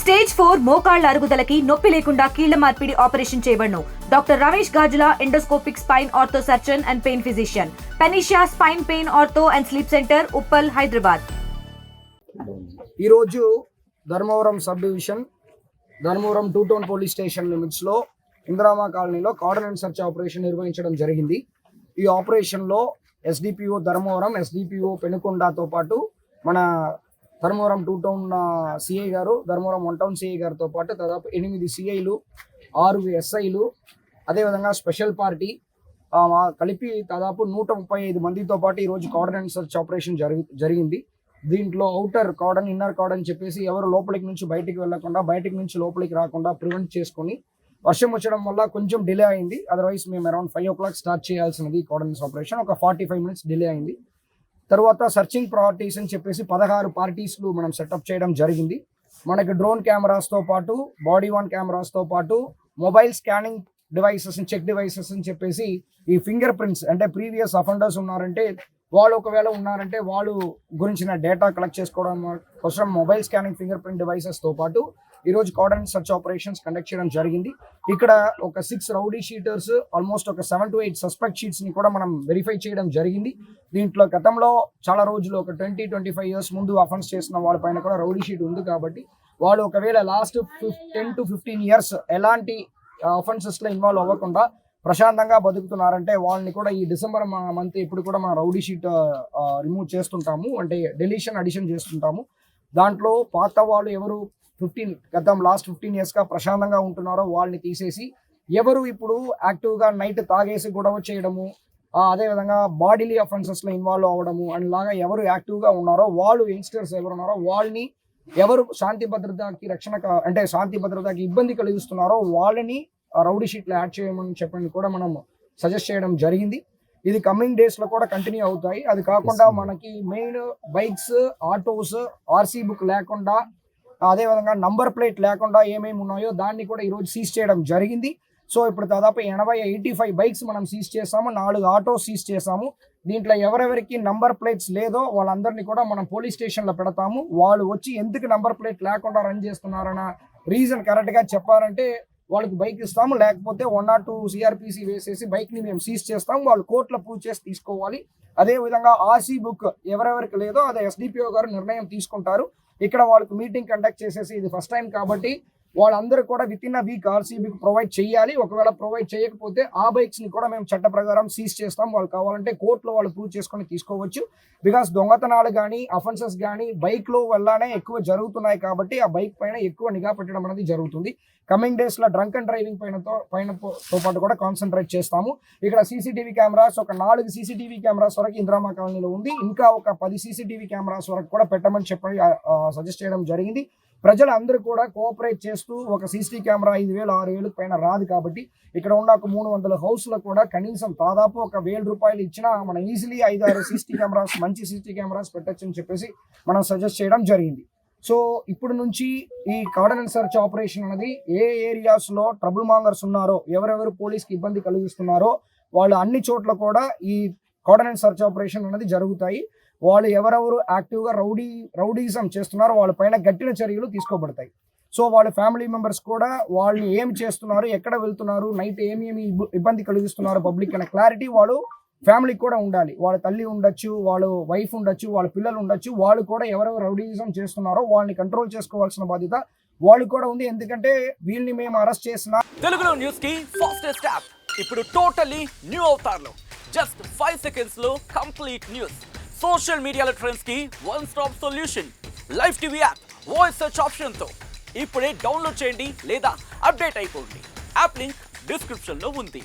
Stage 4 మోకాళ్ల అరుగుదలకి నొప్పి లేకుండా కీళ్ల మార్పిడి ఆపరేషన్ చేయబడును. Doctor Ramesh Gajula, endoscopic spine ortho surgeon and pain physician, Panacea spine pain ortho and sleep center, Uppal, Hyderabad. ఈరోజు Dharmavaram sub division Dharmavaram 2 town police station limits లో ఇందిరామా కాలనీలో కార్డన్ అండ్ సర్చ్ ఆపరేషన్ నిర్వహించడం జరిగింది. ఈ ఆపరేషన్ లో ఎస్డిపిఓ ధర్మవరం, ఎస్డిపిఓ పెనుకొండతో పాటు మన ధర్మవరం 2 టౌన్ సిఐ గారు, ధర్మవరం 1 టౌన్ సిఐ గారితో పాటు దాదాపు 8 సిఐలు, 6 ఎస్ఐలు, అదేవిధంగా స్పెషల్ పార్టీ కలిపి దాదాపు 135 మందితో పాటు ఈరోజు కార్డన్ అండ్ సర్చ్ ఆపరేషన్ జరిగింది. దీంట్లో అవుటర్ కార్డన్, ఇన్నర్ కార్డన్ చెప్పేసి ఎవరు లోపలికి నుంచి బయటికి వెళ్లకుండా, బయటికి నుంచి లోపలికి రాకుండా ప్రివెంట్ చేసుకొని, వర్షం వచ్చడం వల్ల కొంచెం డిలే అయింది. అదర్వైజ్ మేము అరౌండ్ 5 o'clock స్టార్ట్ చేయాల్సినది కార్డన్ ఆపరేషన్. ఒక 45 minutes డిలే అయింది. తర్వాత సర్చింగ్ పార్టీస్ అని చెప్పేసి 16 పార్టీస్లు మనం సెటప్ చేయడం జరిగింది. మనకి డ్రోన్ కెమెరాస్తో పాటు, బాడీ వాన్ కెమెరాస్తో పాటు mobile scanning devices, check devices అని చెప్పేసి ఈ ఫింగర్ ప్రింట్స్ అంటే ప్రీవియస్ అఫెండర్స్ ఉన్నారంటే వాళ్ళు ఒకవేళ ఉన్నారంటే వాళ్ళు గురించిన డేటా కలెక్ట్ చేసుకోవడం కోసం మొబైల్ స్కానింగ్ ఫింగర్ ప్రింట్ డివైసెస్తో పాటు ఈరోజు కార్డన్ సర్చ్ ఆపరేషన్స్ కండక్ట్ చేయడం జరిగింది. ఇక్కడ ఒక 6 రౌడీ షీటర్స్, ఆల్మోస్ట్ ఒక 7 to 8 సస్పెక్ట్ షీట్స్ని కూడా మనం వెరిఫై చేయడం జరిగింది. దీంట్లో గతంలో చాలా రోజులు ఒక 20-25 years ముందు అఫెన్స్ చేసిన వాళ్ళపైన కూడా రౌడీ షీట్ ఉంది. కాబట్టి వాళ్ళు ఒకవేళ లాస్ట్ 10 to 15 years ఎలాంటి అఫెన్సెస్లో ఇన్వాల్వ్ అవ్వకుండా ప్రశాంతంగా బతుకుతున్నారంటే వాళ్ళని కూడా ఈ డిసెంబర్ మంత్ ఇప్పుడు కూడా మనం రౌడీ షీట్ రిమూవ్ చేస్తుంటాము, అంటే డెలీషన్, అడిషన్ చేస్తుంటాము. దాంట్లో పాత వాళ్ళు ఎవరు లాస్ట్ 15 yearsగా ప్రశాంతంగా ఉంటున్నారో వాళ్ళని తీసేసి, ఎవరు ఇప్పుడు యాక్టివ్గా నైట్ తాగేసి గొడవ చేయడము, అదేవిధంగా బాడీలీ అఫెన్సెస్లో ఇన్వాల్వ్ అవ్వడము అని లాగా ఎవరు యాక్టివ్గా ఉన్నారో వాళ్ళు, యంగ్స్టర్స్ ఎవరు ఉన్నారో వాళ్ళని, ఎవరు శాంతి భద్రతకి అంటే శాంతి భద్రతకి ఇబ్బంది కలిగిస్తున్నారో వాళ్ళని రౌడీ షీట్లో యాడ్ చేయమని చెప్పని కూడా మనం సజెస్ట్ చేయడం జరిగింది. ఇది కమింగ్ డేస్లో కూడా కంటిన్యూ అవుతాయి. అది కాకుండా మనకి main bikes, autos, RC book లేకుండా, అదేవిధంగా నంబర్ ప్లేట్ లేకుండా ఏమేమి ఉన్నాయో దాన్ని కూడా ఈరోజు సీజ్ చేయడం జరిగింది. సో ఇప్పుడు దాదాపు 85 బైక్స్ మనం సీజ్ చేసాము, 4 ఆటోస్ సీజ్ చేసాము. దీంట్లో ఎవరెవరికి నంబర్ ప్లేట్స్ లేదో వాళ్ళందరినీ కూడా మనం పోలీస్ స్టేషన్లో పెడతాము. వాళ్ళు వచ్చి ఎందుకు నంబర్ ప్లేట్ లేకుండా రన్ చేస్తున్నారన్న రీజన్ కరెక్ట్గా చెప్పారంటే వాళ్ళకి బైక్ ఇస్తాము, లేకపోతే 1 or 2 CRPC వేసేసి బైక్ని మేము సీజ్ చేస్తాము. వాళ్ళు కోర్టులో ప్రూవ్ చేసి తీసుకోవాలి. అదేవిధంగా ఆర్సీ బుక్ ఎవరెవరికి లేదో అది ఎస్డిపిఓ గారు నిర్ణయం తీసుకుంటారు. ఇక్కడ వాళ్ళకి మీటింగ్ కండక్ట్ చేసేసి, ఇది ఫస్ట్ టైం కాబట్టి వాళ్ళందరూ కూడా with-in a week RC book provide చేయాలి. ఒకవేళ ప్రొవైడ్ చేయకపోతే ఆ బైక్స్ని కూడా మేము చట్ట ప్రకారం సీజ్ చేస్తాం. వాళ్ళు కావాలంటే కోర్టులో వాళ్ళు ప్రూవ్ చేసుకొని తీసుకోవచ్చు. బికాస్ దొంగతనాలు కానీ, అఫెన్సెస్ కానీ బైక్లో వల్లనే ఎక్కువ జరుగుతున్నాయి కాబట్టి ఆ బైక్ పైన ఎక్కువ నిఘా పెట్టడం అనేది జరుగుతుంది. కమింగ్ డేస్లో డ్రంక్ అండ్ డ్రైవింగ్ పైనతో పాటు కూడా కాన్సన్ట్రేట్ చేస్తాము. ఇక్కడ సీసీటీవీ కెమెరాస్ ఒక 4 సీసీటీవీ కెమెరాస్ వరకు ఇందిరామా కాలనీలో ఉంది. ఇంకా ఒక 10 సీసీటీవీ కెమెరాస్ వరకు కూడా పెట్టమని చెప్పి సజెస్ట్ చేయడం జరిగింది. ప్రజలందరూ కూడా కోఆపరేట్ చేస్తూ, ఒక సీసీ కెమెరా 5,000, 6,000 పైన రాదు కాబట్టి ఇక్కడ ఉన్న ఒక 300 హౌస్లో కూడా కనీసం దాదాపు ఒక 1,000 రూపాయలు ఇచ్చినా మనం ఈజీలీ 5-6 సీసీ కెమెరాస్, మంచి సీసీ కెమెరాస్ పెట్టచ్చు అని చెప్పేసి మనం సజెస్ట్ చేయడం జరిగింది. సో ఇప్పుడు నుంచి ఈ కార్డన్ అండ్ సర్చ్ ఆపరేషన్ అనేది ఏ ఏరియాస్లో ట్రబుల్ మాంగర్స్ ఉన్నారో, ఎవరెవరు పోలీస్కి ఇబ్బంది కలిగిస్తున్నారో వాళ్ళు అన్ని చోట్ల కూడా ఈ కార్డన్ అండ్ సర్చ్ ఆపరేషన్ అనేది జరుగుతాయి. వాళ్ళు ఎవరెవరు యాక్టివ్గా రౌడీజం చేస్తున్నారో వాళ్ళ పైన గట్టిన చర్యలు తీసుకోబడతాయి. సో వాళ్ళ ఫ్యామిలీ మెంబర్స్ కూడా వాళ్ళు ఏం చేస్తున్నారు, ఎక్కడ వెళ్తున్నారు, నైట్ ఏమేమి ఇబ్బంది కలిగిస్తున్నారు పబ్లిక్ అనే క్లారిటీ వాళ్ళు ఫ్యామిలీకి కూడా ఉండాలి. వాళ్ళ తల్లి ఉండొచ్చు, వాళ్ళ వైఫ్ ఉండొచ్చు, వాళ్ళ పిల్లలు ఉండొచ్చు. వాళ్ళు కూడా ఎవరెవరు రౌడీజం చేస్తున్నారో వాళ్ళని కంట్రోల్ చేసుకోవాల్సిన బాధ్యత వాళ్ళు కూడా ఉంది. ఎందుకంటే వీళ్ళని మేము అరెస్ట్ చేసిన తెలుగులో న్యూస్ కి ఫాస్టెస్ట్ యాప్ ఇప్పుడు టోటల్లీ న్యూ అవతార్లో జస్ట్ 5 seconds లో కంప్లీట్ న్యూస్. సోషల్ మీడియాలో ట్రెండ్స్ కి one stop solution. Live TV app voice search option తో ఇప్పుడే డౌన్లోడ్ చేయండి లేదా అప్డేట్ అయిపోండి. యాప్ లింక్ డిస్క్రిప్షన్ లో ఉంది.